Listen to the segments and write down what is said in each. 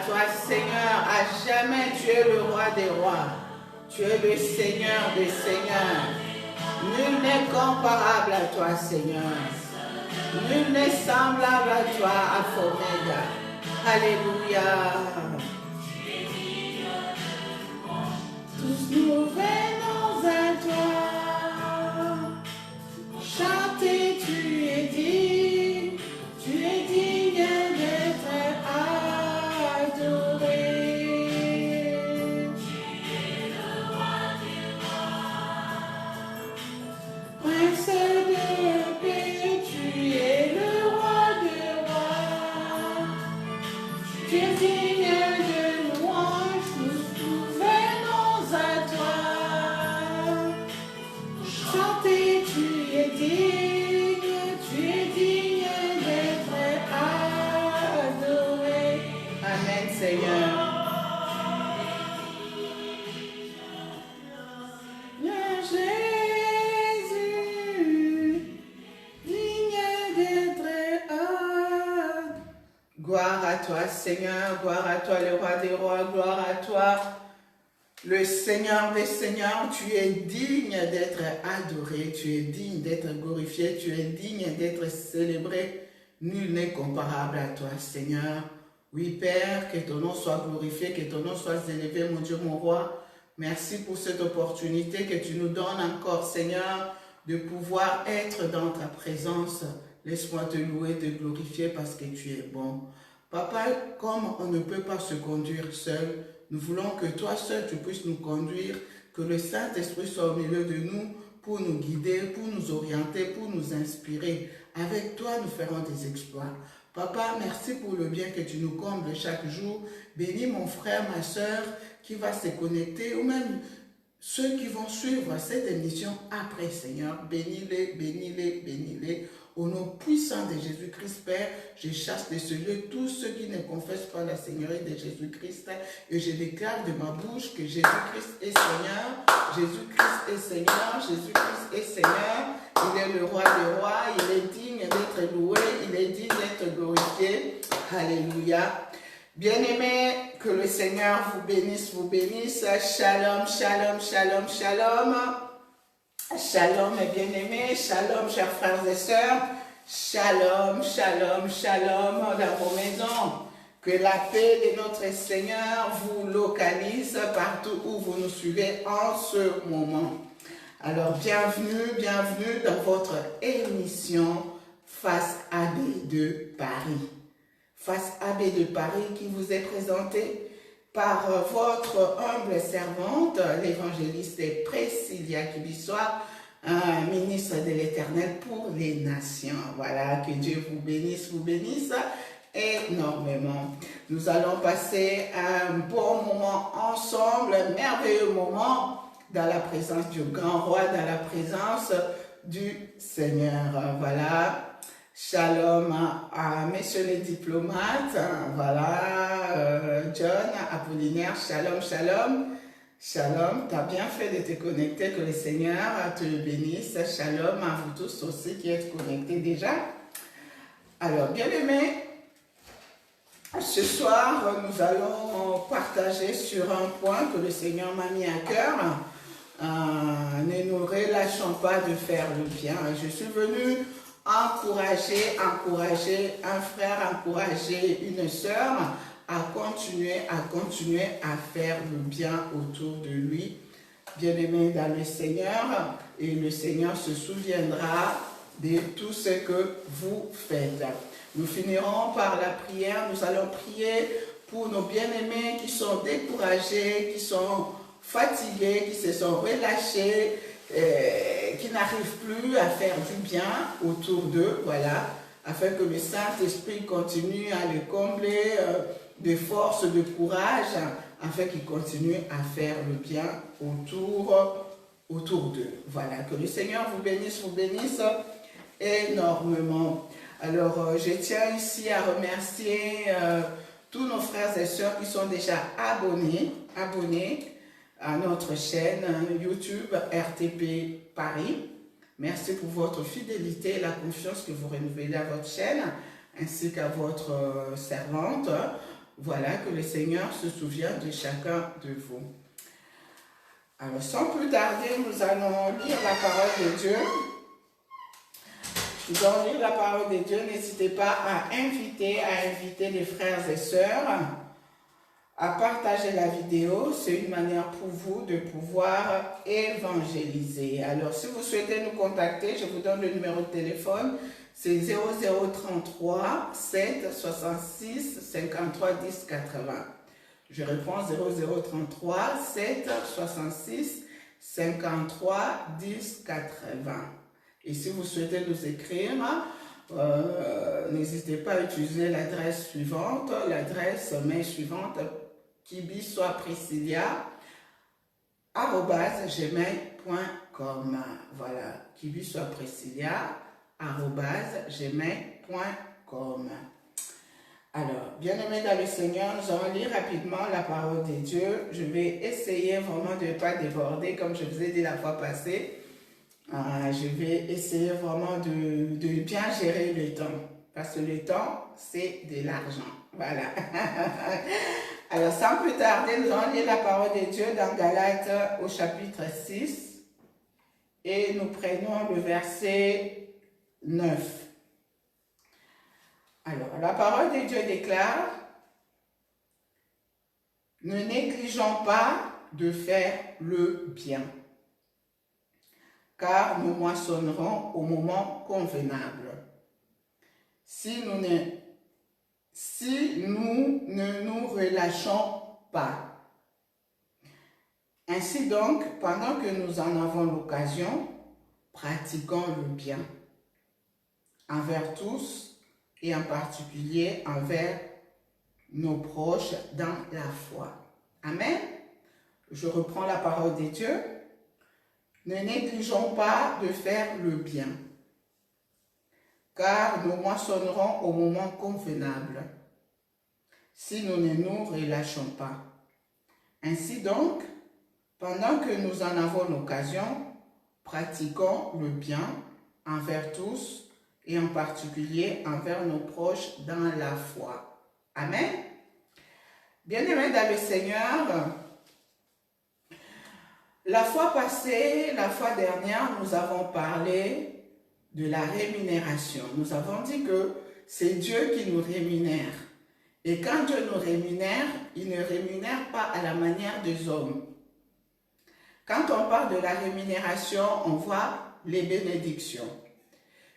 toi, Seigneur. À jamais, tu es le roi des rois. Tu es le Seigneur des seigneurs. Nul n'est comparable à toi, Seigneur. Nul n'est semblable à toi, Alpha Omega. Alléluia. Tous nous venons à toi. Chanter, tu es digne d'être adoré. Prince de paix, tu es le roi des rois. Tu es digne de louange, nous venons à toi. Chanter, tu es digne d'être adoré. Amen, Seigneur. Gloire à toi, Seigneur, gloire à toi, le roi des rois, gloire à toi, le Seigneur des seigneurs. Tu es digne d'être adoré, tu es digne d'être glorifié, tu es digne d'être célébré. Nul n'est comparable à toi, Seigneur. Oui, Père, que ton nom soit glorifié, que ton nom soit élevé, mon Dieu, mon roi. Merci pour cette opportunité que tu nous donnes encore, Seigneur, de pouvoir être dans ta présence. Laisse-moi te louer, te glorifier parce que tu es bon. Papa, comme on ne peut pas se conduire seul, nous voulons que toi seul tu puisses nous conduire, que le Saint-Esprit soit au milieu de nous pour nous guider, pour nous orienter, pour nous inspirer. Avec toi, nous ferons des exploits. Papa, merci pour le bien que tu nous combles chaque jour. Bénis mon frère, ma soeur qui va se connecter ou même ceux qui vont suivre cette émission après, Seigneur. Bénis-les, bénis-les, bénis-les. Au nom puissant de Jésus-Christ, Père, je chasse de ce lieu tous ceux qui ne confessent pas la Seigneurie de Jésus-Christ et je déclare de ma bouche que Jésus-Christ est Seigneur, Jésus-Christ est Seigneur, Jésus-Christ est Seigneur. Il est le roi des rois, il est digne d'être loué, il est digne d'être glorifié. Alléluia. Bien-aimés, que le Seigneur vous bénisse, vous bénisse. Shalom, shalom, shalom, shalom. Shalom, mes bien-aimés. Shalom, chers frères et sœurs. Shalom, shalom, shalom dans vos maisons. Que la paix de notre Seigneur vous localise partout où vous nous suivez en ce moment. Alors, bienvenue, bienvenue dans votre émission Face AB de Paris. Face AB de Paris qui vous est présentée par votre humble servante, l'évangéliste Priscilla Kibissoa, ministre de l'Éternel pour les nations. Voilà, que Dieu vous bénisse énormément. Nous allons passer un bon moment ensemble, un merveilleux moment dans la présence du grand roi, dans la présence du Seigneur. Voilà. Shalom à messieurs les diplomates, voilà, John, Apollinaire, shalom, shalom, shalom, tu as bien fait de te connecter, que le Seigneur te bénisse, shalom à vous tous aussi qui êtes connectés déjà. Alors, bien aimés, ce soir, nous allons partager sur un point que le Seigneur m'a mis à cœur. Ne nous relâchons pas de faire le bien. Je suis venue encourager un frère, encourager une sœur à continuer à faire le bien autour de lui. Bien-aimé dans le Seigneur, et le Seigneur se souviendra de tout ce que vous faites. Nous finirons par la prière. Nous allons prier pour nos bien-aimés qui sont découragés, qui sont fatigués, qui se sont relâchés, qui n'arrivent plus à faire du bien autour d'eux, voilà, afin que le Saint-Esprit continue à les combler de force, de courage, afin qu'ils continuent à faire le bien autour d'eux. Voilà, que le Seigneur vous bénisse énormément. Alors, je tiens ici à remercier tous nos frères et sœurs qui sont déjà abonnés à notre chaîne YouTube RTP Paris. Merci pour votre fidélité et la confiance que vous renouvelez à votre chaîne, ainsi qu'à votre servante. Voilà que le Seigneur se souvient de chacun de vous. Alors, sans plus tarder, nous allons lire la parole de Dieu. Nous allons lire la parole de Dieu. N'hésitez pas à inviter les frères et sœurs à partager la vidéo. C'est une manière pour vous de pouvoir évangéliser. Alors, si vous souhaitez nous contacter, je vous donne le numéro de téléphone. C'est 0033 7 66 53 10 80. Je reprends 0033 7 66 53 10 80. Et si vous souhaitez nous écrire, n'hésitez pas à utiliser l'adresse suivante, l'adresse mail suivante, kibisoapriscilia@gmail.com. Voilà, kibisoapriscilia@gmail.com. Alors, bien-aimés dans le Seigneur, nous allons lire rapidement la parole de Dieu. Je vais essayer vraiment de ne pas déborder, comme je vous ai dit la fois passée. Je vais essayer vraiment de bien gérer le temps. Parce que le temps, c'est de l'argent. Voilà. Alors, sans plus tarder, nous allons lire la parole de Dieu dans Galates au chapitre 6. Et nous prenons le verset 9. Alors, la parole de Dieu déclare: ne négligeons pas de faire le bien, car nous moissonnerons au moment convenable. Si nous ne nous relâchons pas. Ainsi donc, pendant que nous en avons l'occasion, pratiquons le bien envers tous et en particulier envers nos proches dans la foi. Amen. Je reprends la parole de Dieu. Ne négligeons pas de faire le bien, car nous moissonnerons au moment convenable, si nous ne nous relâchons pas. Ainsi donc, pendant que nous en avons l'occasion, pratiquons le bien envers tous et en particulier envers nos proches dans la foi. Amen. Bien-aimés dans le Seigneur, la fois passée, la fois dernière, nous avons parlé de la rémunération. Nous avons dit que c'est Dieu qui nous rémunère. Et quand Dieu nous rémunère, il ne rémunère pas à la manière des hommes. Quand on parle de la rémunération, on voit les bénédictions.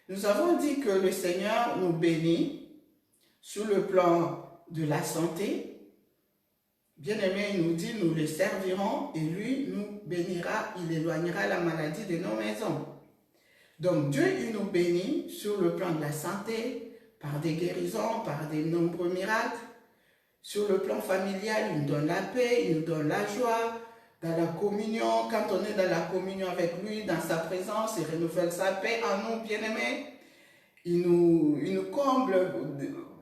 Nous avons dit que le Seigneur nous bénit sur le plan de la santé. Bien-aimé, il nous dit, nous le servirons et lui nous bénira, il éloignera la maladie de nos maisons. Donc Dieu, il nous bénit sur le plan de la santé, par des guérisons, par des nombreux miracles. Sur le plan familial, il nous donne la paix, il nous donne la joie. Dans la communion, quand on est dans la communion avec lui, dans sa présence, il renouvelle sa paix en nous, bien-aimés. Il nous comble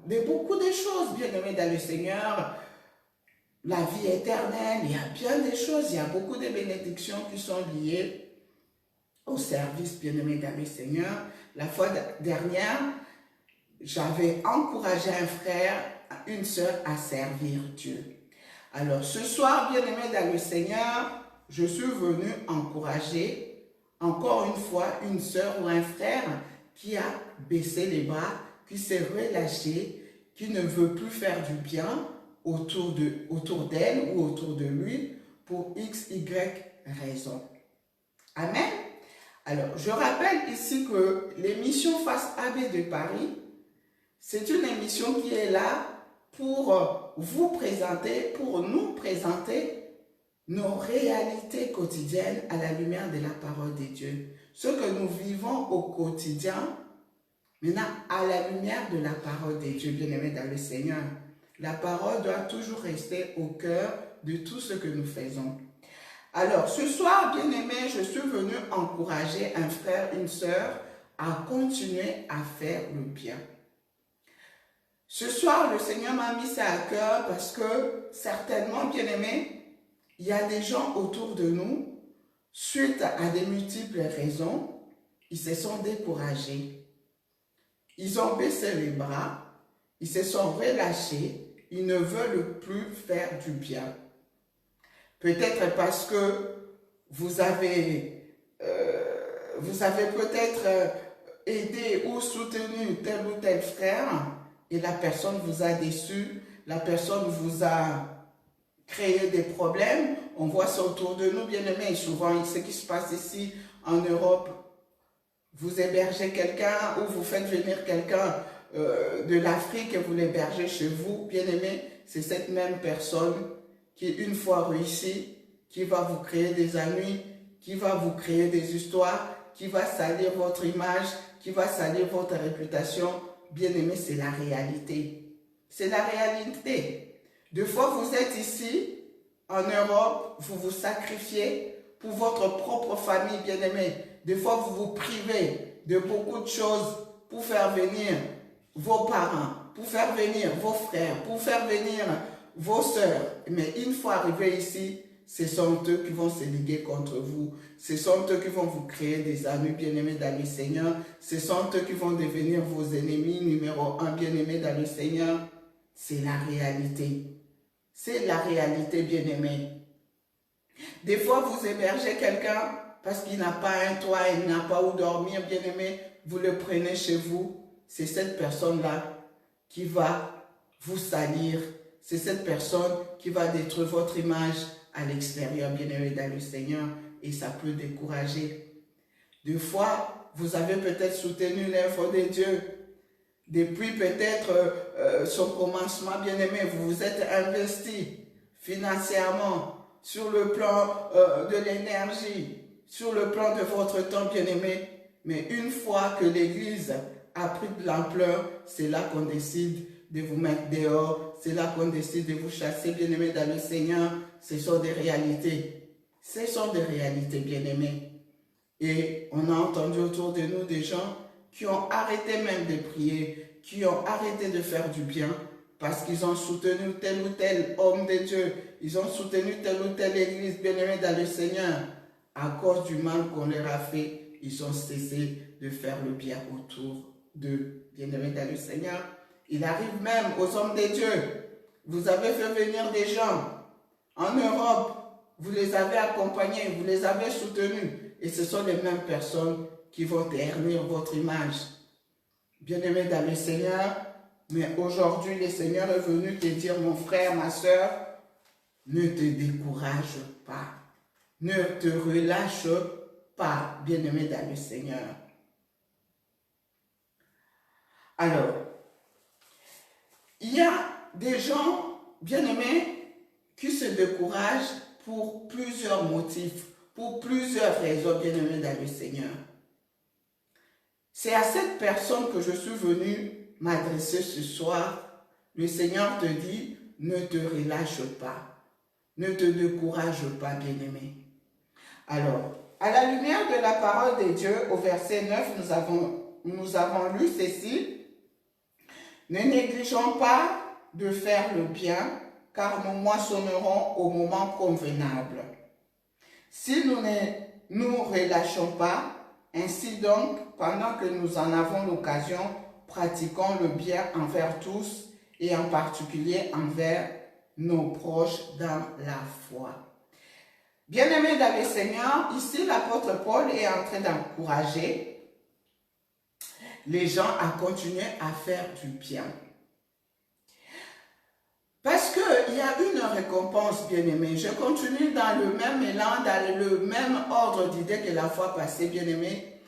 de beaucoup de choses, bien-aimés dans le Seigneur. La vie éternelle, il y a bien des choses, il y a beaucoup de bénédictions qui sont liées au service, bien-aimés dans le Seigneur. La fois dernière, j'avais encouragé un frère, une sœur à servir Dieu. Alors ce soir, bien-aimés dans le Seigneur, je suis venu encourager encore une fois une sœur ou un frère qui a baissé les bras, qui s'est relâché, qui ne veut plus faire du bien autour d'elle ou autour de lui pour X, Y raison. Amen. Alors, je rappelle ici que l'émission Face AB de Paris, c'est une émission qui est là pour vous présenter, pour nous présenter nos réalités quotidiennes à la lumière de la parole de Dieu. Ce que nous vivons au quotidien, maintenant à la lumière de la parole de Dieu, bien-aimés dans le Seigneur. La parole doit toujours rester au cœur de tout ce que nous faisons. Alors, ce soir, bien-aimés, je suis venu encourager un frère, une sœur à continuer à faire le bien. Ce soir, le Seigneur m'a mis ça à cœur parce que certainement, bien-aimés, il y a des gens autour de nous, suite à des multiples raisons, ils se sont découragés. Ils ont baissé les bras, ils se sont relâchés Ils ne veulent plus faire du bien. Peut-être parce que vous avez peut-être aidé ou soutenu tel ou tel frère et la personne vous a déçu, la personne vous a créé des problèmes. On voit ça autour de nous, bien aimés. Souvent, ce qui se passe ici en Europe, vous hébergez quelqu'un ou vous faites venir quelqu'un de l'Afrique et vous l'hébergez chez vous, bien aimé. C'est cette même personne qui, une fois réussi, qui va vous créer des ennuis, qui va vous créer des histoires, qui va salir votre image, qui va salir votre réputation. Bien aimé, c'est la réalité. C'est la réalité. Des fois, vous êtes ici, en Europe, vous vous sacrifiez pour votre propre famille, bien aimé. Des fois, vous vous privez de beaucoup de choses pour faire venir vos parents, pour faire venir vos frères, pour faire venir vos sœurs. Mais une fois arrivés ici, ce sont eux qui vont se liguer contre vous. Ce sont eux qui vont vous créer des ennuis, bien-aimés dans le Seigneur. Ce sont eux qui vont devenir vos ennemis numéro 1, bien-aimés dans le Seigneur. C'est la réalité. C'est la réalité, bien-aimés. Des fois, vous hébergez quelqu'un parce qu'il n'a pas un toit, il n'a pas où dormir, bien-aimé. Vous le prenez chez vous. C'est cette personne-là qui va vous salir. C'est cette personne qui va détruire votre image à l'extérieur, bien-aimé dans le Seigneur, et ça peut décourager. Des fois, vous avez peut-être soutenu l'œuvre de Dieu. Depuis peut-être son commencement, bien-aimé, vous vous êtes investi financièrement sur le plan de l'énergie, sur le plan de votre temps, bien-aimé. Mais une fois que l'Église a pris de l'ampleur, c'est là qu'on décide de vous mettre dehors, c'est là qu'on décide de vous chasser, bien-aimés dans le Seigneur. Ce sont des réalités. Ce sont des réalités, bien-aimés. Et on a entendu autour de nous des gens qui ont arrêté même de prier, qui ont arrêté de faire du bien, parce qu'ils ont soutenu tel ou tel homme de Dieu, ils ont soutenu telle ou telle église, bien-aimée dans le Seigneur. À cause du mal qu'on leur a fait, ils ont cessé de faire le bien autour d'eux, bien-aimés dans le Seigneur. Il arrive même aux hommes de Dieu. Vous avez fait venir des gens en Europe, vous les avez accompagnés, vous les avez soutenus. Et ce sont les mêmes personnes qui vont ternir votre image. Bien-aimé dans le Seigneur, mais aujourd'hui, le Seigneur est venu te dire, mon frère, ma soeur, ne te décourage pas. Ne te relâche pas, bien-aimé dans le Seigneur. Alors, il y a des gens, bien-aimés, qui se découragent pour plusieurs motifs, pour plusieurs raisons, bien-aimés dans le Seigneur. C'est à cette personne que je suis venu m'adresser ce soir. Le Seigneur te dit, ne te relâche pas, ne te décourage pas, bien-aimé. Alors, à la lumière de la parole de Dieu, au verset 9, nous avons lu ceci. Ne négligeons pas de faire le bien, car nous moissonnerons au moment convenable. Si nous ne nous relâchons pas, ainsi donc, pendant que nous en avons l'occasion, pratiquons le bien envers tous et en particulier envers nos proches dans la foi. Bien-aimés dans le Seigneur, ici l'apôtre Paul est en train d'encourager les gens à continuer à faire du bien. Parce qu'il y a une récompense, bien-aimé. Je continue dans le même élan, dans le même ordre d'idées que la fois passée, bien-aimé.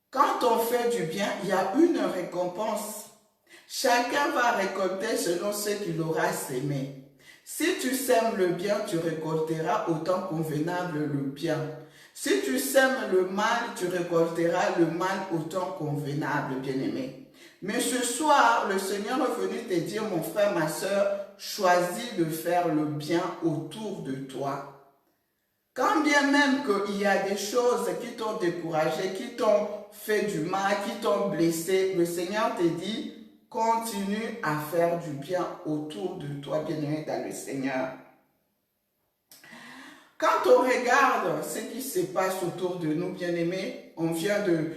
Quand on fait du bien, il y a une récompense. Chacun va récolter selon ce qu'il aura sémé. Si tu sèmes le bien, tu récolteras au temps convenable le bien. Si tu sèmes le mal, tu récolteras le mal au temps convenable, bien-aimé. Mais ce soir, le Seigneur est venu te dire, mon frère, ma soeur, choisis de faire le bien autour de toi. Quand bien même qu'il y a des choses qui t'ont découragé, qui t'ont fait du mal, qui t'ont blessé, le Seigneur te dit, continue à faire du bien autour de toi, bien-aimé dans le Seigneur. Quand on regarde ce qui se passe autour de nous, bien-aimés, on vient de,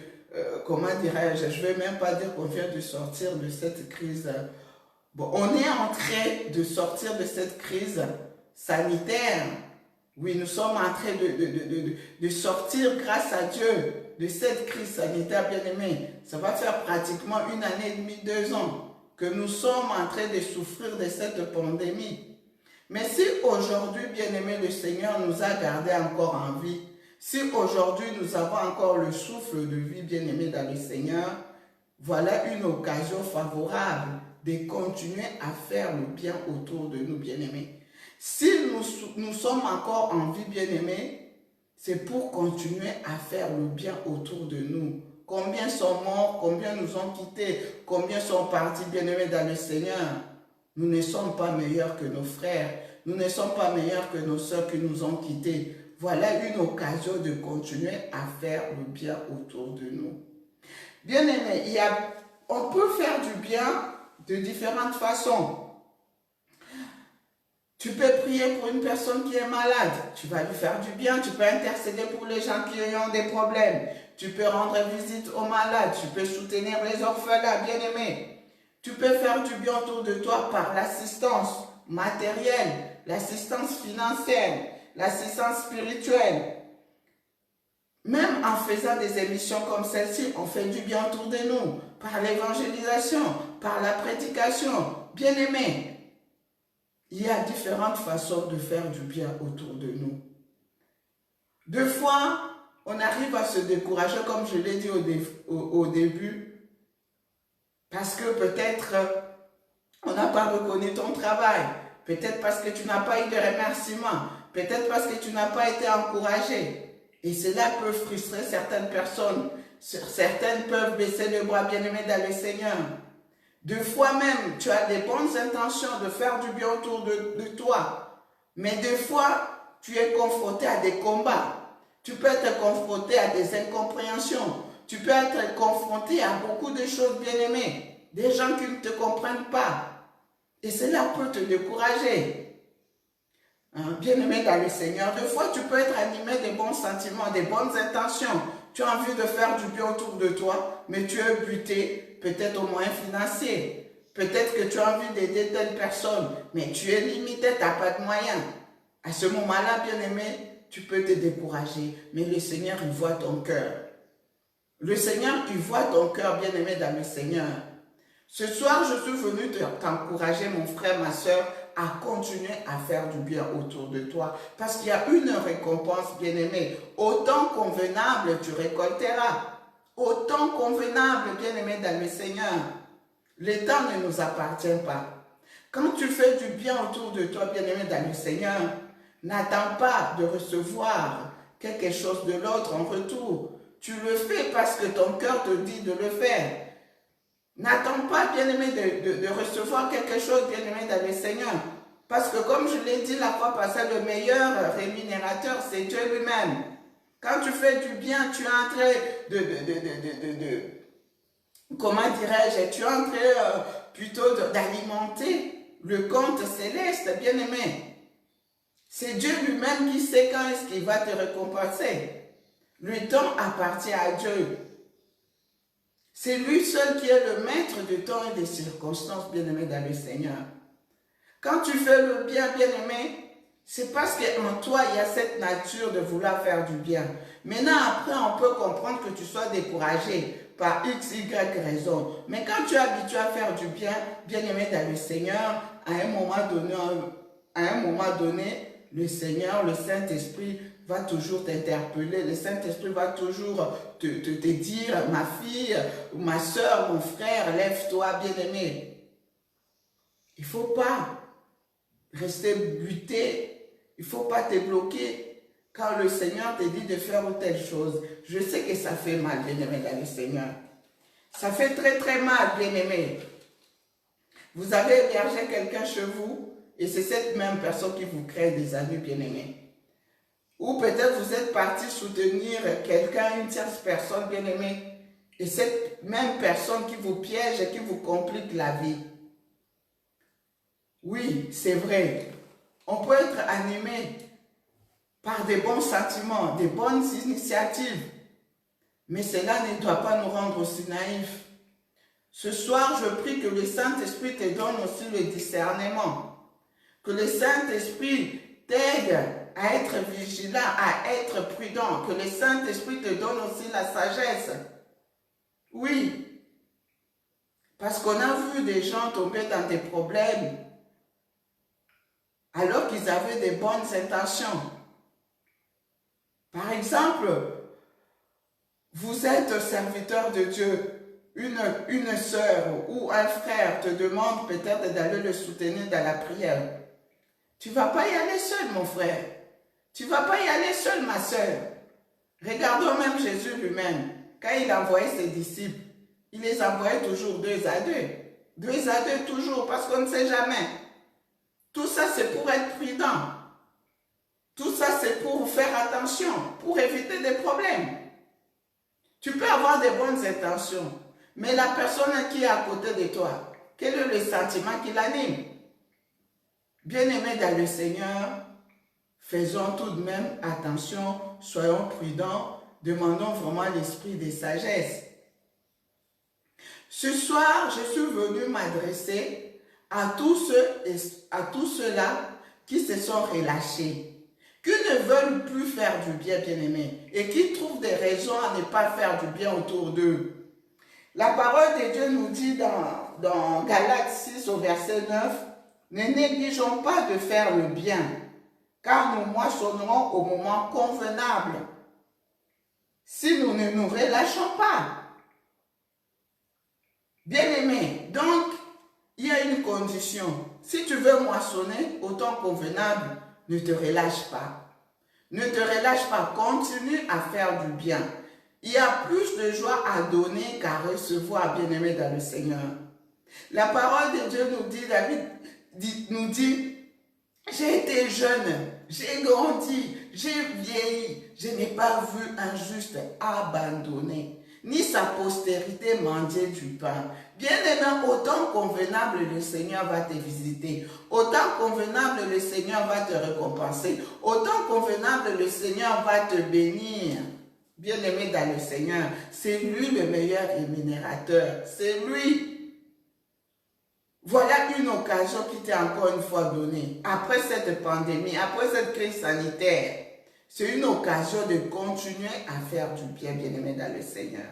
comment dirais-je, je ne vais même pas dire qu'on vient de sortir de cette crise Bon, on est en train de sortir de cette crise sanitaire. Oui, nous sommes en train de sortir grâce à Dieu de cette crise sanitaire, bien-aimés. Ça va faire pratiquement 1 année et demie, 2 ans que nous sommes en train de souffrir de cette pandémie. Mais si aujourd'hui, bien-aimés, le Seigneur nous a gardés encore en vie, si aujourd'hui nous avons encore le souffle de vie, bien-aimés, dans le Seigneur, voilà une occasion favorable de continuer à faire le bien autour de nous, bien-aimés. Si nous sommes encore en vie, bien-aimés, c'est pour continuer à faire le bien autour de nous. Combien sont morts, combien nous ont quittés, combien sont partis, bien-aimés, dans le Seigneur. Nous ne sommes pas meilleurs que nos frères. Nous ne sommes pas meilleurs que nos sœurs qui nous ont quittés. Voilà une occasion de continuer à faire le bien autour de nous. Bien-aimés, on peut faire du bien de différentes façons. Tu peux prier pour une personne qui est malade, tu vas lui faire du bien. Tu peux intercéder pour les gens qui ont des problèmes. Tu peux rendre visite aux malades, tu peux soutenir les orphelins, bien-aimés. Tu peux faire du bien autour de toi par l'assistance matérielle, l'assistance financière, l'assistance spirituelle. Même en faisant des émissions comme celle-ci, on fait du bien autour de nous, par l'évangélisation, par la prédication. Bien-aimés, il y a différentes façons de faire du bien autour de nous. Des fois, on arrive à se décourager, comme je l'ai dit au début, parce que peut-être on n'a pas reconnu ton travail, peut-être parce que tu n'as pas eu de remerciements, peut-être parce que tu n'as pas été encouragé. Et cela peut frustrer certaines personnes. Certaines peuvent baisser les bras, bien-aimés, dans le Seigneur. Des fois même, tu as des bonnes intentions de faire du bien autour de toi. Mais des fois, tu es confronté à des combats. Tu peux être confronté à des incompréhensions. Tu peux être confronté à beaucoup de choses, bien-aimées. Des gens qui ne te comprennent pas. Et cela peut te décourager. Bien-aimé dans le Seigneur, des fois, tu peux être animé de bons sentiments, de bonnes intentions. Tu as envie de faire du bien autour de toi, mais tu es buté peut-être au moyen financier. Peut-être que tu as envie d'aider telle personne, mais tu es limité, tu n'as pas de moyens. À ce moment-là, bien-aimé, tu peux te décourager, mais le Seigneur, il voit ton cœur. Le Seigneur, il voit ton cœur, bien-aimé dans le Seigneur. Ce soir, je suis venu t'encourager, mon frère, ma soeur, à continuer à faire du bien autour de toi. Parce qu'il y a une récompense, bien-aimé. Autant convenable, tu récolteras. Autant convenable, bien-aimé dans le Seigneur. Le temps ne nous appartient pas. Quand tu fais du bien autour de toi, bien-aimé dans le Seigneur, n'attends pas de recevoir quelque chose de l'autre en retour. Tu le fais parce que ton cœur te dit de le faire. N'attends pas, bien-aimé, de recevoir quelque chose, bien-aimé, dans le Seigneur. Parce que comme je l'ai dit la fois passée, le meilleur rémunérateur, c'est Dieu lui-même. Quand tu fais du bien, tu es en train comment dirais-je, tu es en train plutôt d'alimenter le compte céleste, bien-aimé. C'est Dieu lui-même qui sait quand est-ce qu'il va te récompenser. Le temps appartient à Dieu. C'est lui seul qui est le maître du temps et des circonstances, bien-aimé, dans le Seigneur. Quand tu fais le bien, bien-aimé, c'est parce qu'en toi, il y a cette nature de vouloir faire du bien. Maintenant, après, on peut comprendre que tu sois découragé par X, Y raison. Mais quand tu es habitué à faire du bien, bien-aimé, dans le Seigneur, à un moment donné, le Seigneur, le Saint-Esprit, va toujours t'interpeller, le Saint-Esprit va toujours te dire, ma fille, ma soeur, mon frère, lève-toi, bien-aimé. Il ne faut pas rester buté, il ne faut pas te bloquer quand le Seigneur te dit de faire ou telle chose. Je sais que ça fait mal, bien-aimé, dans le Seigneur. Ça fait très très mal, bien-aimé. Vous avez hébergé quelqu'un chez vous et c'est cette même personne qui vous crée des ennuis, bien-aimé. Ou peut-être vous êtes parti soutenir quelqu'un, une tierce personne, bien-aimée, et cette même personne qui vous piège et qui vous complique la vie. Oui, c'est vrai. On peut être animé par des bons sentiments, des bonnes initiatives, mais cela ne doit pas nous rendre aussi naïfs. Ce soir, je prie que le Saint-Esprit te donne aussi le discernement. Que le Saint-Esprit t'aide à être vigilant, à être prudent. Que le Saint-Esprit te donne aussi la sagesse. Oui. Parce qu'on a vu des gens tomber dans des problèmes alors qu'ils avaient des bonnes intentions. Par exemple, vous êtes serviteur de Dieu. Une sœur ou un frère te demande peut-être d'aller le soutenir dans la prière. Tu ne vas pas y aller seul, mon frère. Tu ne vas pas y aller seul, ma sœur. Regardons même Jésus lui-même. Quand il envoyait ses disciples, il les envoyait toujours 2 à 2. 2 à 2 toujours, parce qu'on ne sait jamais. Tout ça, c'est pour être prudent. Tout ça, c'est pour faire attention, pour éviter des problèmes. Tu peux avoir des bonnes intentions, mais la personne qui est à côté de toi, quel est le sentiment qui l'anime? Bien-aimés dans le Seigneur, faisons tout de même attention, soyons prudents, demandons vraiment l'esprit de sagesse. Ce soir, je suis venu m'adresser à tous ceux-là qui se sont relâchés, qui ne veulent plus faire du bien, bien-aimés, et qui trouvent des raisons à ne pas faire du bien autour d'eux. La parole de Dieu nous dit dans Galates 6 au verset 9, « Ne négligeons pas de faire le bien, car nous moissonnerons au moment convenable, si nous ne nous relâchons pas. » Bien-aimé, donc, il y a une condition. Si tu veux moissonner au temps convenable, ne te relâche pas. Ne te relâche pas, continue à faire du bien. Il y a plus de joie à donner qu'à recevoir, bien-aimé dans le Seigneur. La parole de Dieu nous dit, David nous dit, j'ai été jeune, j'ai grandi, j'ai vieilli, je n'ai pas vu un juste abandonné, ni sa postérité mendier du pain. Bien-aimé, au temps convenable, le Seigneur va te visiter. Au temps convenable, le Seigneur va te récompenser. Au temps convenable, le Seigneur va te bénir. Bien-aimé dans le Seigneur, c'est lui le meilleur rémunérateur. C'est lui. Voilà une occasion qui t'est encore une fois donnée. Après cette pandémie, après cette crise sanitaire, c'est une occasion de continuer à faire du bien, bien-aimé dans le Seigneur.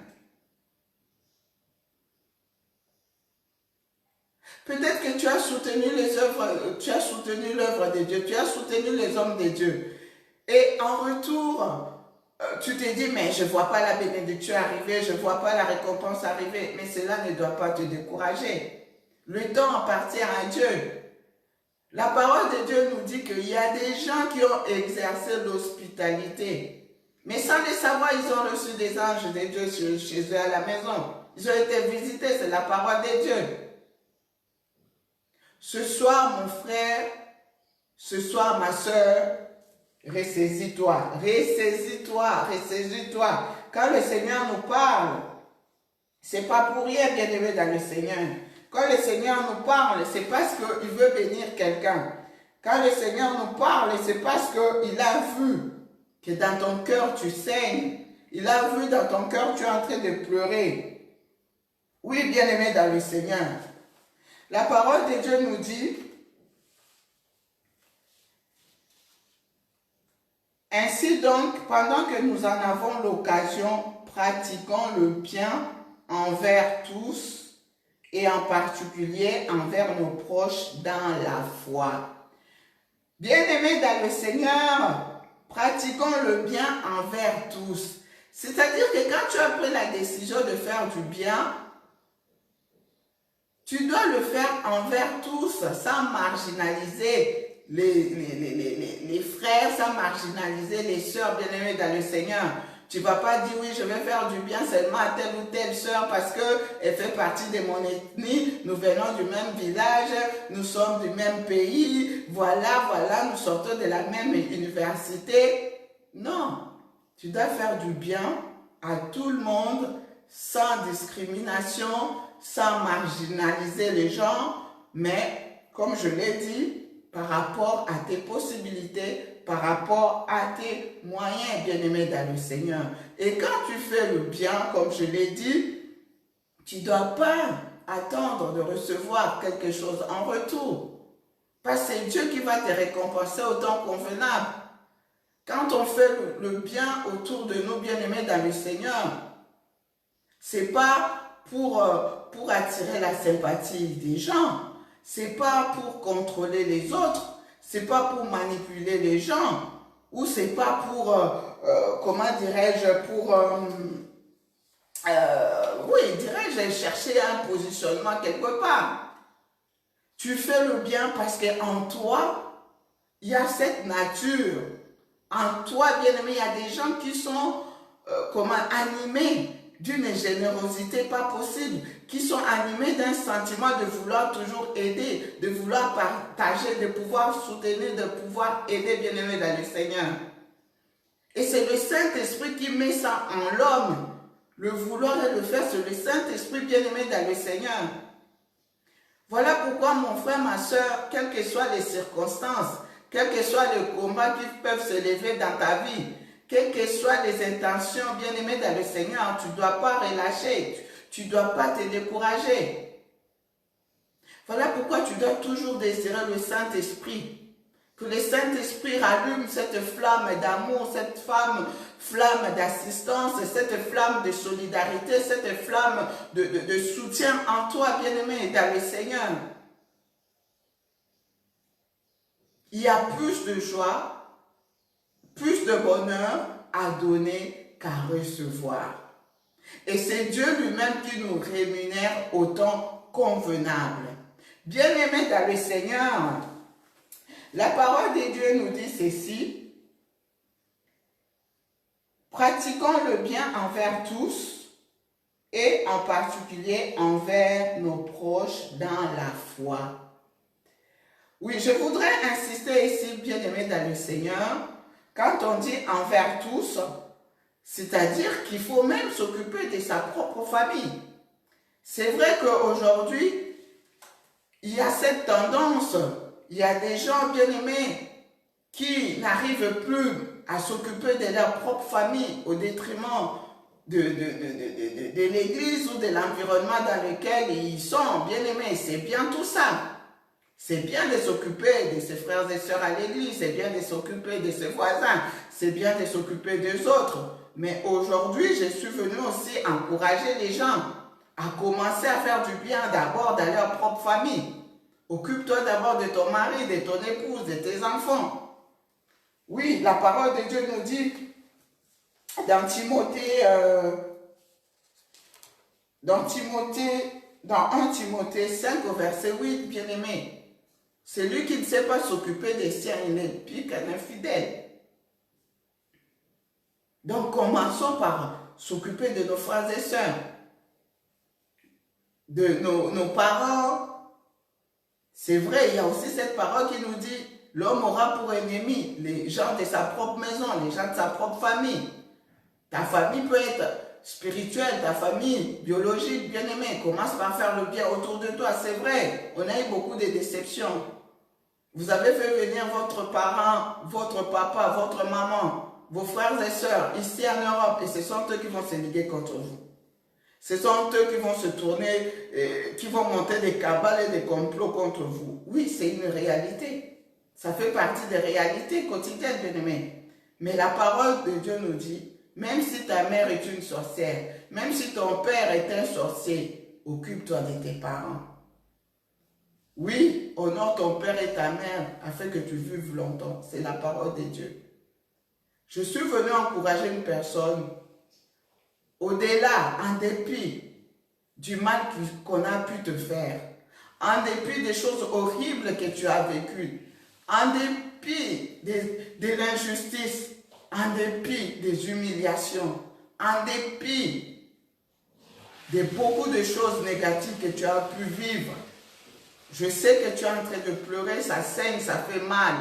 Peut-être que tu as soutenu l'œuvre de Dieu, tu as soutenu les hommes de Dieu. Et en retour, tu te dis, mais je ne vois pas la bénédiction arriver, je ne vois pas la récompense arriver. Mais cela ne doit pas te décourager. Le temps appartient à Dieu. La parole de Dieu nous dit qu'il y a des gens qui ont exercé l'hospitalité. Mais sans le savoir, ils ont reçu des anges de Dieu chez eux à la maison. Ils ont été visités, c'est la parole de Dieu. Ce soir, mon frère, ce soir, ma soeur, ressaisis-toi, ressaisis-toi, ressaisis-toi. Quand le Seigneur nous parle, ce n'est pas pour rien, bien-aimé dans le Seigneur. Quand le Seigneur nous parle, c'est parce qu'il veut bénir quelqu'un. Quand le Seigneur nous parle, c'est parce qu'il a vu que dans ton cœur, tu saignes. Il a vu dans ton cœur, tu es en train de pleurer. Oui, bien-aimé dans le Seigneur. La parole de Dieu nous dit, ainsi donc, pendant que nous en avons l'occasion, pratiquons le bien envers tous, et en particulier envers nos proches dans la foi. Bien-aimés dans le Seigneur, pratiquons le bien envers tous. C'est-à-dire que quand tu as pris la décision de faire du bien, tu dois le faire envers tous, sans marginaliser les frères, sans marginaliser les sœurs bien-aimées dans le Seigneur. Tu ne vas pas dire, oui, je vais faire du bien seulement à telle ou telle sœur parce qu'elle fait partie de mon ethnie, nous venons du même village, nous sommes du même pays, voilà, nous sortons de la même université. Non, tu dois faire du bien à tout le monde, sans discrimination, sans marginaliser les gens, mais, comme je l'ai dit, par rapport à tes possibilités, par rapport à tes moyens, bien-aimés dans le Seigneur. Et quand tu fais le bien, comme je l'ai dit, tu ne dois pas attendre de recevoir quelque chose en retour. Parce que c'est Dieu qui va te récompenser au temps convenable. Quand on fait le bien autour de nous, bien-aimés dans le Seigneur, c'est pas pour attirer la sympathie des gens, c'est pas pour contrôler les autres, c'est pas pour manipuler les gens, ou c'est pas pour, comment dirais-je, pour, oui, dirais-je, chercher un positionnement quelque part. Tu fais le bien parce qu'en toi, il y a cette nature. En toi, bien-aimé, il y a des gens qui sont animés d'une générosité pas possible, qui sont animés d'un sentiment de vouloir toujours aider, de vouloir partager, de pouvoir soutenir, de pouvoir aider, bien-aimé, dans le Seigneur. Et c'est le Saint-Esprit qui met ça en l'homme. Le vouloir et le faire, c'est le Saint-Esprit, bien-aimé, dans le Seigneur. Voilà pourquoi, mon frère, ma soeur, quelles que soient les circonstances, quels que soient les combats qui peuvent se lever dans ta vie, quelles que soient les intentions, bien-aimées dans le Seigneur, tu ne dois pas relâcher, tu ne dois pas te décourager. Voilà pourquoi tu dois toujours désirer le Saint-Esprit. Que le Saint-Esprit rallume cette flamme d'amour, cette flamme d'assistance, cette flamme de solidarité, cette flamme de soutien en toi, bien-aimé, dans le Seigneur. Il y a plus de joie, plus de bonheur à donner qu'à recevoir. Et c'est Dieu lui-même qui nous rémunère au temps convenable. Bien-aimés dans le Seigneur, la parole de Dieu nous dit ceci: pratiquons le bien envers tous et en particulier envers nos proches dans la foi. Oui, je voudrais insister ici, bien-aimés dans le Seigneur, quand on dit envers tous, c'est-à-dire qu'il faut même s'occuper de sa propre famille. C'est vrai qu'aujourd'hui, il y a cette tendance, il y a des gens bien-aimés qui n'arrivent plus à s'occuper de leur propre famille au détriment de l'église ou de l'environnement dans lequel ils sont. Bien-aimés, c'est bien tout ça. C'est bien de s'occuper de ses frères et sœurs à l'église, c'est bien de s'occuper de ses voisins, c'est bien de s'occuper des autres. Mais aujourd'hui, je suis venu aussi encourager les gens à commencer à faire du bien d'abord dans leur propre famille. Occupe-toi d'abord de ton mari, de ton épouse, de tes enfants. Oui, la parole de Dieu nous dit dans Timothée, dans 1 Timothée 5 au verset 8, bien-aimé, celui qui ne sait pas s'occuper des siens, il n'est pire qu'un infidèle. Donc commençons par s'occuper de nos frères et sœurs, de nos parents. C'est vrai, il y a aussi cette parole qui nous dit, l'homme aura pour ennemi les gens de sa propre maison, les gens de sa propre famille. Ta famille peut être spirituelle, ta famille biologique, bien-aimée. Commence par faire le bien autour de toi, c'est vrai. On a eu beaucoup de déceptions. Vous avez fait venir votre parent, votre papa, votre maman, vos frères et sœurs ici en Europe, et ce sont eux qui vont se liguer contre vous. Ce sont eux qui vont se tourner, qui vont monter des cabales et des complots contre vous. Oui, c'est une réalité. Ça fait partie des réalités quotidiennes, bien-aimés. Mais la parole de Dieu nous dit, même si ta mère est une sorcière, même si ton père est un sorcier, occupe-toi de tes parents. Oui, honore ton père et ta mère afin que tu vives longtemps. C'est la parole de Dieu. Je suis venu encourager une personne au-delà, en dépit du mal qu'on a pu te faire, en dépit des choses horribles que tu as vécues, en dépit de l'injustice, en dépit des humiliations, en dépit de beaucoup de choses négatives que tu as pu vivre. Je sais que tu es en train de pleurer, ça saigne, ça fait mal.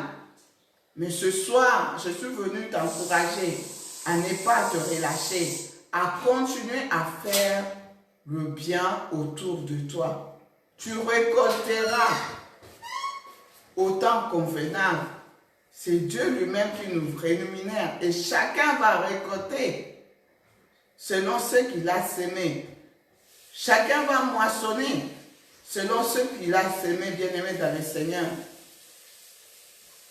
Mais ce soir, je suis venu t'encourager à ne pas te relâcher, à continuer à faire le bien autour de toi. Tu récolteras au temps convenable. C'est Dieu lui-même qui nous rémunère et chacun va récolter selon ce qu'il a semé. Chacun va moissonner selon ce qu'il a semé, bien-aimé dans le Seigneur.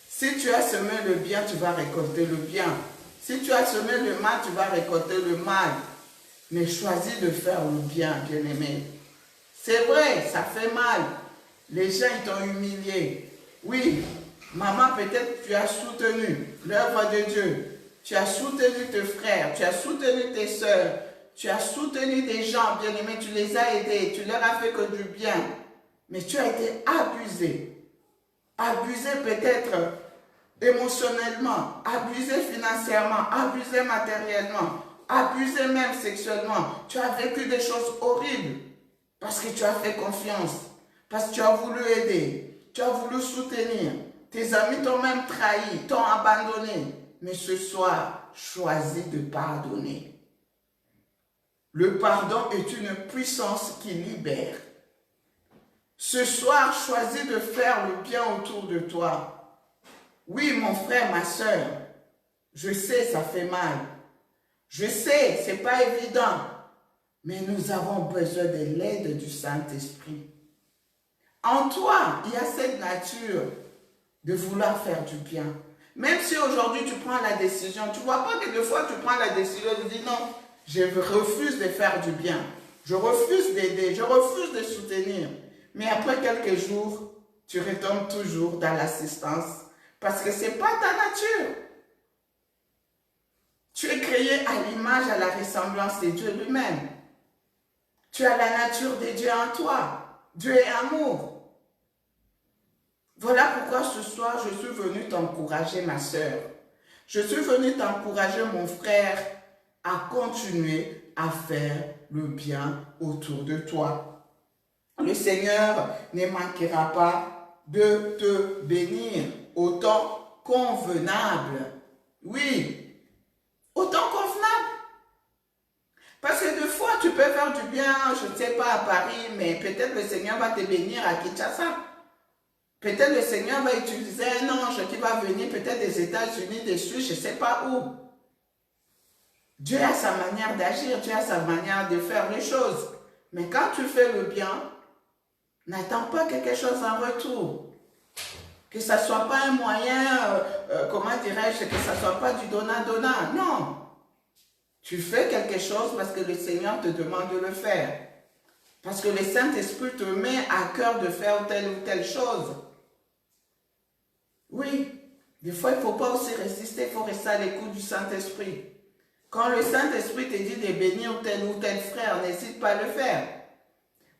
Si tu as semé le bien, tu vas récolter le bien. Si tu as semé le mal, tu vas récolter le mal. Mais choisis de faire le bien, bien-aimé. C'est vrai, ça fait mal. Les gens, ils t'ont humilié. Oui, maman, peut-être tu as soutenu l'œuvre de Dieu. Tu as soutenu tes frères, tu as soutenu tes soeurs, tu as soutenu des gens, bien-aimés, tu les as aidés, tu leur as fait que du bien. Mais tu as été abusé. Abusé peut-être émotionnellement, abusé financièrement, abusé matériellement, abusé même sexuellement. Tu as vécu des choses horribles parce que tu as fait confiance, parce que tu as voulu aider, tu as voulu soutenir. Tes amis t'ont même trahi, t'ont abandonné. Mais ce soir, choisis de pardonner. Le pardon est une puissance qui libère. Ce soir, choisis de faire le bien autour de toi. Oui, mon frère, ma soeur, je sais, ça fait mal. Je sais, ce n'est pas évident. Mais nous avons besoin de l'aide du Saint-Esprit. En toi, il y a cette nature de vouloir faire du bien. Même si aujourd'hui tu prends la décision, tu ne vois pas que des fois tu prends la décision de dire non, je refuse de faire du bien. Je refuse d'aider, je refuse de soutenir. Mais après quelques jours, tu retombes toujours dans l'assistance parce que ce n'est pas ta nature. Tu es créé à l'image, à la ressemblance de Dieu lui-même. Tu as la nature de Dieu en toi. Dieu est amour. Voilà pourquoi ce soir, je suis venu t'encourager, ma soeur. Je suis venu t'encourager, mon frère, à continuer à faire le bien autour de toi. Le Seigneur ne manquera pas de te bénir au temps convenable. Oui, au temps convenable. Parce que des fois, tu peux faire du bien, je ne sais pas, à Paris, mais peut-être le Seigneur va te bénir à Kinshasa. Peut-être le Seigneur va utiliser un ange qui va venir peut-être des États-Unis, des Suisses, je ne sais pas où. Dieu a sa manière d'agir, Dieu a sa manière de faire les choses. Mais quand tu fais le bien, n'attends pas quelque chose en retour. Que ça ne soit pas un moyen, comment dirais-je, que ça ne soit pas du donnant-donnant. Non. Tu fais quelque chose parce que le Seigneur te demande de le faire. Parce que le Saint-Esprit te met à cœur de faire telle ou telle chose. Oui, des fois, il ne faut pas aussi résister, il faut rester à l'écoute du Saint-Esprit. Quand le Saint-Esprit te dit de bénir tel ou tel frère, n'hésite pas à le faire.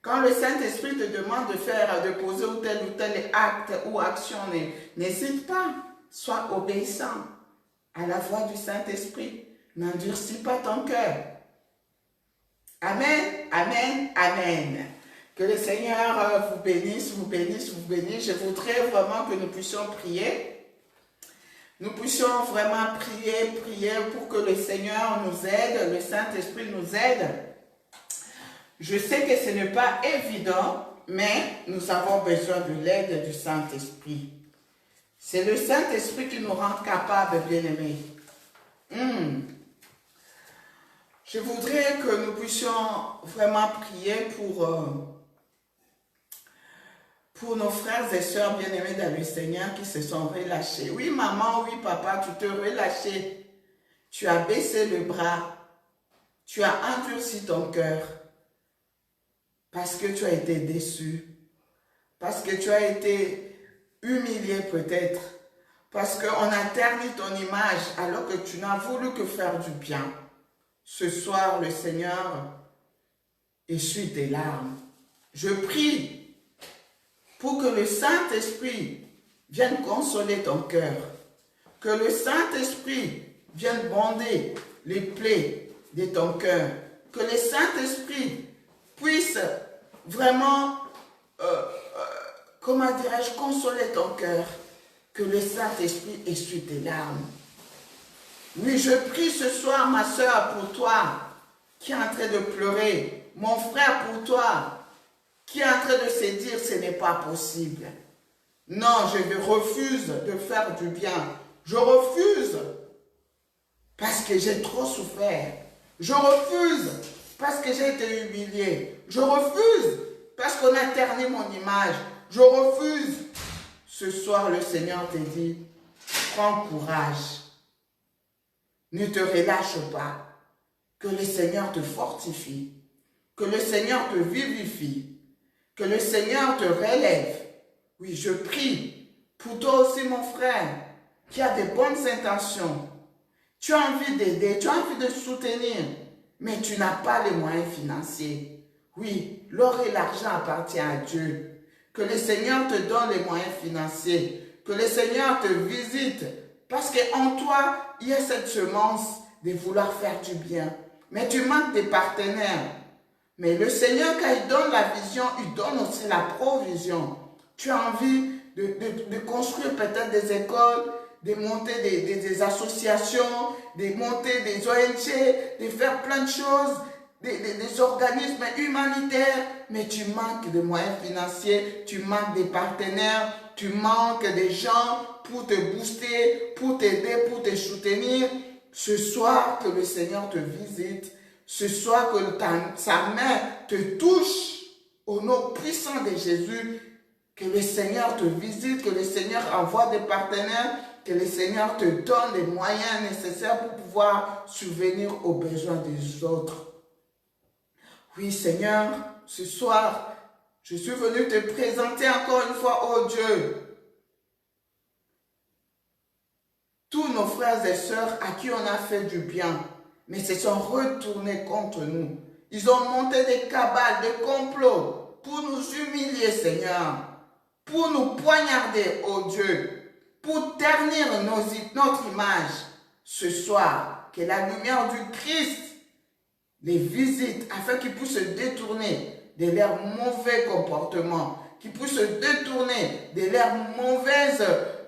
Quand le Saint-Esprit te demande de faire, de poser ou tel acte ou action, n'hésite pas. Sois obéissant à la voix du Saint-Esprit. N'endurcis pas ton cœur. Amen, amen, amen. Que le Seigneur vous bénisse, vous bénisse, vous bénisse. Je voudrais vraiment que nous puissions prier. Nous puissions vraiment prier pour que le Seigneur nous aide, le Saint-Esprit nous aide. Je sais que ce n'est pas évident, mais nous avons besoin de l'aide du Saint-Esprit. C'est le Saint-Esprit qui nous rend capables, bien-aimés. Je voudrais que nous puissions vraiment prier pour nos frères et sœurs bien-aimés dans le Seigneur qui se sont relâchés. Oui, maman, oui, papa, tu te relâchais. Tu as baissé le bras. Tu as endurci ton cœur. Parce que tu as été déçu. Parce que tu as été humilié peut-être. Parce qu'on a terni ton image alors que tu n'as voulu que faire du bien. Ce soir, le Seigneur essuie tes larmes. Je prie pour que le Saint-Esprit vienne consoler ton cœur. Que le Saint-Esprit vienne bander les plaies de ton cœur. Que le Saint-Esprit puisse vraiment, comment dirais-je, consoler ton cœur. Que le Saint-Esprit essuie tes larmes. Oui, je prie ce soir, ma soeur, pour toi, qui est en train de pleurer. Mon frère, pour toi, qui est en train de se dire, ce n'est pas possible. Non, je refuse de faire du bien. Je refuse parce que j'ai trop souffert. Je refuse parce que j'ai été humilié. Je refuse parce qu'on a terni mon image. Je refuse. Ce soir, le Seigneur te dit, prends courage. Ne te relâche pas. Que le Seigneur te fortifie. Que le Seigneur te vivifie. Que le Seigneur te relève. Oui, je prie pour toi aussi, mon frère, qui a des bonnes intentions. Tu as envie d'aider, tu as envie de soutenir, mais tu n'as pas les moyens financiers. Oui, l'or et l'argent appartiennent à Dieu. Que le Seigneur te donne les moyens financiers. Que le Seigneur te visite. Parce qu'en toi, il y a cette semence de vouloir faire du bien. Mais tu manques des partenaires. Mais le Seigneur, quand il donne la vision, il donne aussi la provision. Tu as envie de construire peut-être des écoles, de monter des associations, de monter des ONG, de faire plein de choses, des organismes humanitaires, mais tu manques de moyens financiers, tu manques des partenaires, tu manques des gens pour te booster, pour t'aider, pour te soutenir. Ce soir, que le Seigneur te visite, ce soir, que sa main te touche au nom puissant de Jésus, que le Seigneur te visite, que le Seigneur envoie des partenaires, que le Seigneur te donne les moyens nécessaires pour pouvoir subvenir aux besoins des autres. Oui, Seigneur, ce soir, je suis venu te présenter encore une fois, oh Dieu, tous nos frères et sœurs à qui on a fait du bien, mais se sont retournés contre nous. Ils ont monté des cabales, des complots pour nous humilier, Seigneur, pour nous poignarder, oh Dieu, pour ternir notre image. Ce soir, que la lumière du Christ les visite afin qu'ils puissent se détourner de leurs mauvais comportements, qu'ils puissent se détourner de leurs mauvaises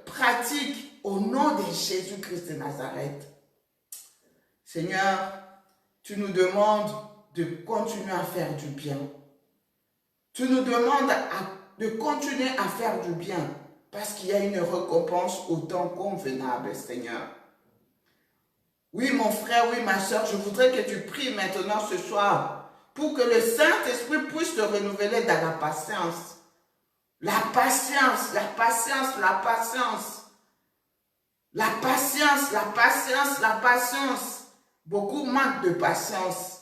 pratiques au nom de Jésus-Christ de Nazareth. Seigneur, tu nous demandes de continuer à faire du bien. Tu nous demandes de continuer à faire du bien parce qu'il y a une récompense au temps convenable, Seigneur. Oui, mon frère, oui, ma soeur, je voudrais que tu pries maintenant ce soir pour que le Saint-Esprit puisse te renouveler dans la patience. La patience, la patience, la patience. La patience, la patience, la patience. Beaucoup manquent de patience.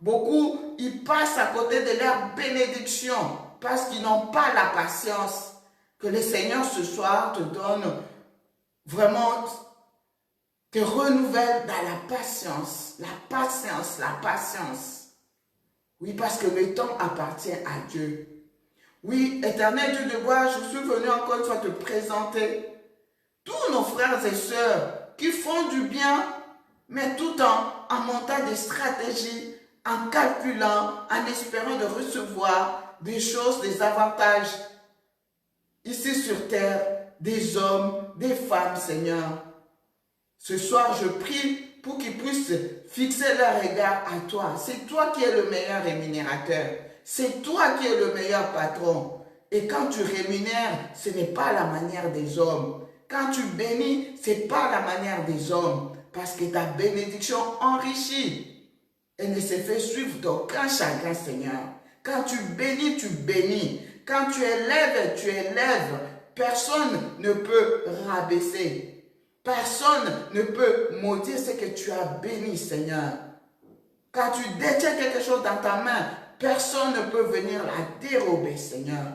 Beaucoup, ils passent à côté de leur bénédiction parce qu'ils n'ont pas la patience. Que le Seigneur ce soir te donne vraiment, te renouvelle dans la patience, la patience, la patience. Oui, parce que le temps appartient à Dieu. Oui, éternel Dieu de gloire, je suis venu encore une fois te présenter tous nos frères et sœurs qui font du bien, mais tout en montant des stratégies, en calculant, en espérant de recevoir des choses, des avantages ici sur terre, des hommes, des femmes, Seigneur. Ce soir, je prie pour qu'ils puissent fixer leur regard à toi. C'est toi qui es le meilleur rémunérateur. C'est toi qui es le meilleur patron. Et quand tu rémunères, ce n'est pas la manière des hommes. Quand tu bénis, ce n'est pas la manière des hommes. Parce que ta bénédiction enrichit. Elle ne se fait suivre d'aucun chagrin, Seigneur. Quand tu bénis, tu bénis. Quand tu élèves, tu élèves. Personne ne peut rabaisser. Personne ne peut maudire ce que tu as béni, Seigneur. Quand tu détiens quelque chose dans ta main, personne ne peut venir la dérober, Seigneur.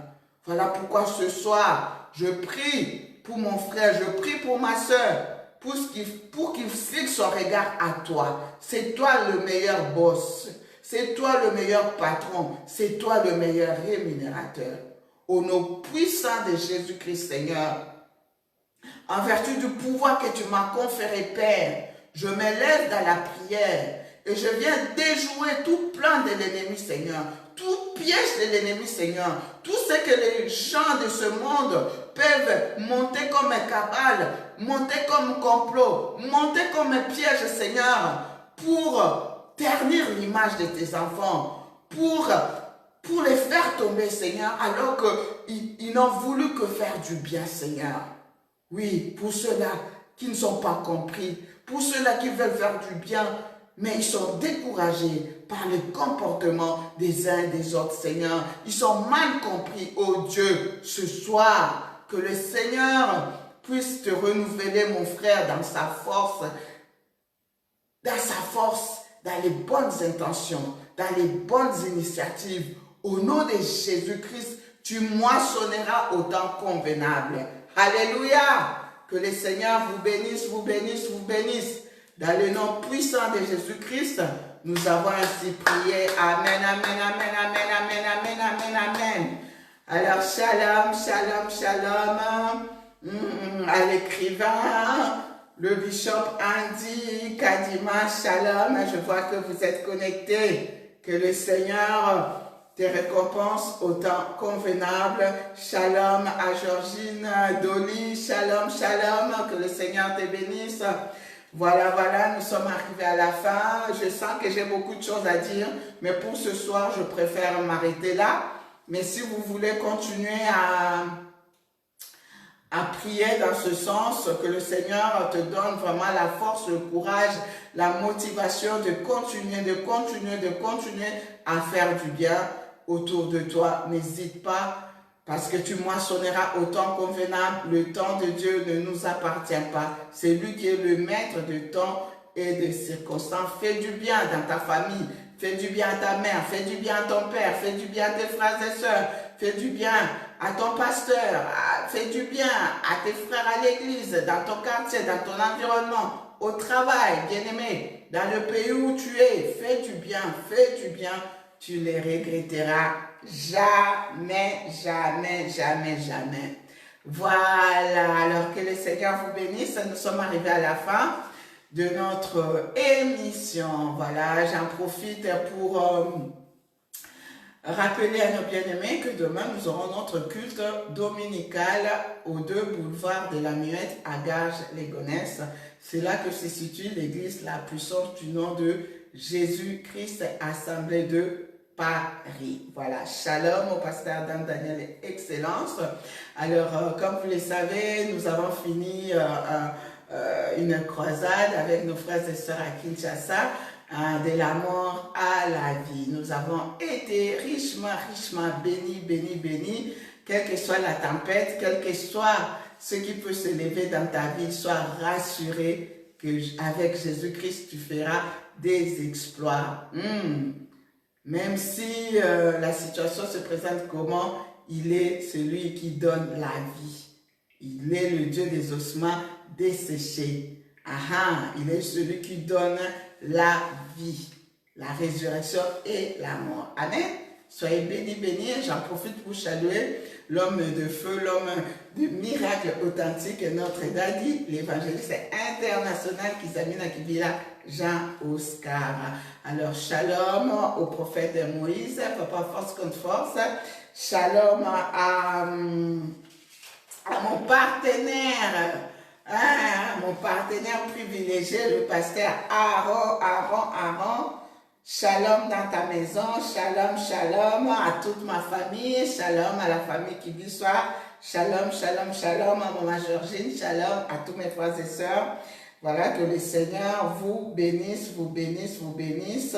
Voilà pourquoi ce soir, je prie pour mon frère, je prie pour ma soeur, pour qu'il fixe son regard à toi. C'est toi le meilleur boss. C'est toi le meilleur patron. C'est toi le meilleur rémunérateur. Au nom puissant de Jésus-Christ, Seigneur, en vertu du pouvoir que tu m'as conféré, Père, je m'élève dans la prière et je viens déjouer tout plan de l'ennemi, Seigneur, tout piège de l'ennemi, Seigneur, tout ce que les gens de ce monde peuvent monter comme un cabale, monter comme complot, monter comme un piège, Seigneur, pour ternir l'image de tes enfants, pour les faire tomber, Seigneur, alors qu'ils n'ont voulu que faire du bien, Seigneur. Oui, pour ceux-là qui ne sont pas compris, pour ceux-là qui veulent faire du bien, mais ils sont découragés par le comportement des uns et des autres, Seigneur. Ils ont mal compris, oh Dieu, ce soir, que le Seigneur puisse te renouveler, mon frère, dans sa force, dans les bonnes intentions, dans les bonnes initiatives. Au nom de Jésus-Christ, tu moissonneras au temps convenable. Alléluia! Que le Seigneur vous bénisse, vous bénisse, vous bénisse. Dans le nom puissant de Jésus-Christ, nous avons ainsi prié. Amen, amen, amen, amen, amen, amen, amen, amen. Alors, shalom, shalom, shalom. À l'écrivain, le bishop Andy Kadima, shalom. Je vois que vous êtes connectés. Que le Seigneur te récompense au temps convenable. Shalom à Georgine Dolly. Shalom, shalom. Que le Seigneur te bénisse. Voilà, voilà, nous sommes arrivés à la fin. Je sens que j'ai beaucoup de choses à dire, mais pour ce soir, je préfère m'arrêter là. Mais si vous voulez continuer à prier dans ce sens, que le Seigneur te donne vraiment la force, le courage, la motivation de continuer à faire du bien autour de toi. N'hésite pas, parce que tu moissonneras au temps convenable. Le temps de Dieu ne nous appartient pas. C'est lui qui est le maître de temps et de circonstances. Fais du bien dans ta famille. Fais du bien à ta mère. Fais du bien à ton père. Fais du bien à tes frères et sœurs. Fais du bien à ton pasteur. Fais du bien à tes frères à l'église, dans ton quartier, dans ton environnement, au travail, bien-aimé, dans le pays où tu es. Fais du bien. Fais du bien. Tu les regretteras jamais, jamais, jamais, jamais. Voilà, alors que le Seigneur vous bénisse. Nous sommes arrivés à la fin de notre émission. Voilà, j'en profite pour rappeler à nos bien-aimés que demain, nous aurons notre culte dominical aux 2 boulevards de la Muette à Garges-les-Gonesse. C'est là que se situe l'église la puissante du nom de Jésus-Christ, Assemblée de Paris. Voilà, shalom au pasteur Dan Daniel Excellence. Alors, comme vous le savez, nous avons fini une croisade avec nos frères et sœurs à Kinshasa, de la mort à la vie. Nous avons été richement, richement bénis, bénis, bénis, quelle que soit la tempête, quel que soit ce qui peut se lever dans ta vie, sois rassuré qu'avec Jésus-Christ, tu feras des exploits. Même si la situation se présente comment, il est celui qui donne la vie. Il est le Dieu des ossements desséchés. Il est celui qui donne la vie, la résurrection et la mort. Amen. Soyez bénis, bénis. J'en profite pour saluer l'homme de feu, l'homme de miracle authentique, notre daddy, l'évangéliste international Kizamina Kibila, Jean-Oscar. Alors, shalom au prophète Moïse, papa force contre force. Shalom à mon partenaire. Mon partenaire privilégié, le pasteur Aaron. Shalom dans ta maison, shalom, shalom à toute ma famille, shalom à la famille qui vit soir, shalom, shalom, shalom à maman Georgine, shalom à tous mes frères et sœurs. Voilà, que le Seigneur vous bénisse, vous bénisse, vous bénisse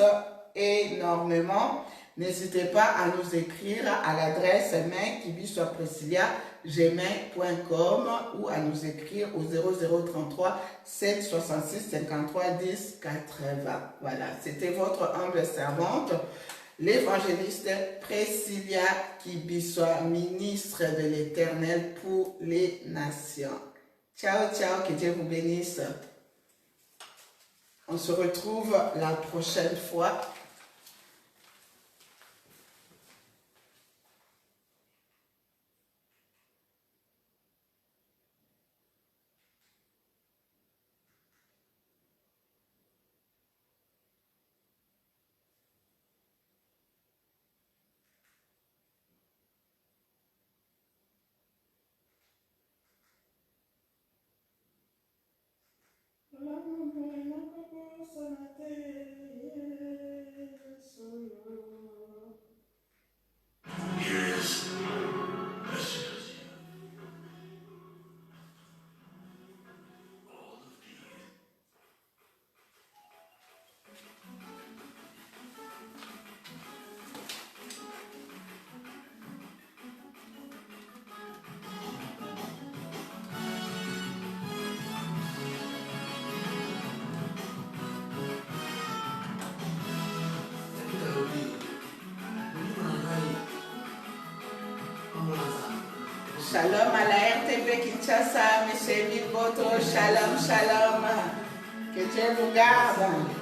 énormément. N'hésitez pas à nous écrire à l'adresse main-priscilla@gmail.com ou à nous écrire au 0033 766 53 10 80. Voilà, c'était votre humble servante, l'évangéliste Priscilla Kibiswa, ministre de l'Éternel pour les nations. Ciao, ciao, que Dieu vous bénisse. On se retrouve la prochaine fois. Shalom à la RTP Kinshasa, M. Bilboto, shalom, shalom. Que Dieu vous garde.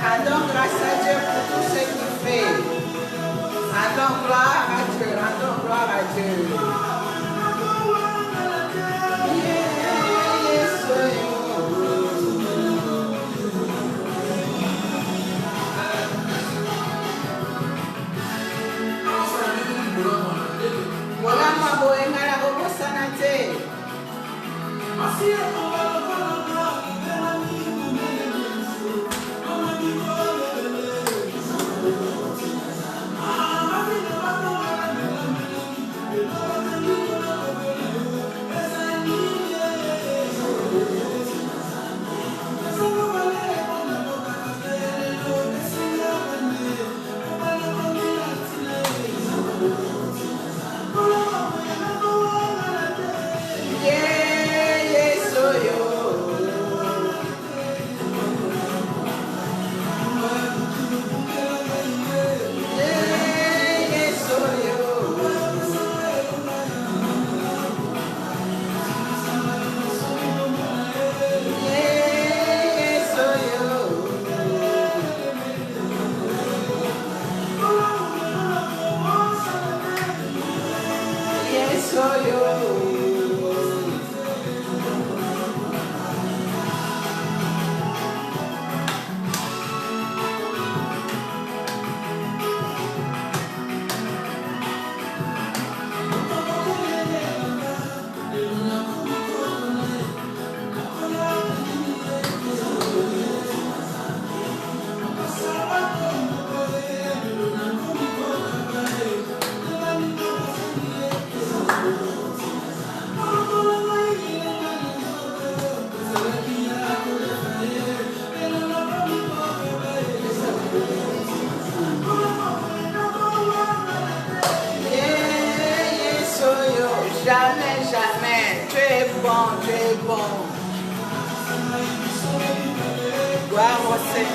Rendons grâce à Dieu pour tout ce qu'il fait. Rendons gloire à Dieu, rendons gloire à Dieu. Voilà ma bohéma la reposanate. Jamais, jamais. Tu es bon, tu es bon. Gloire au Seigneur.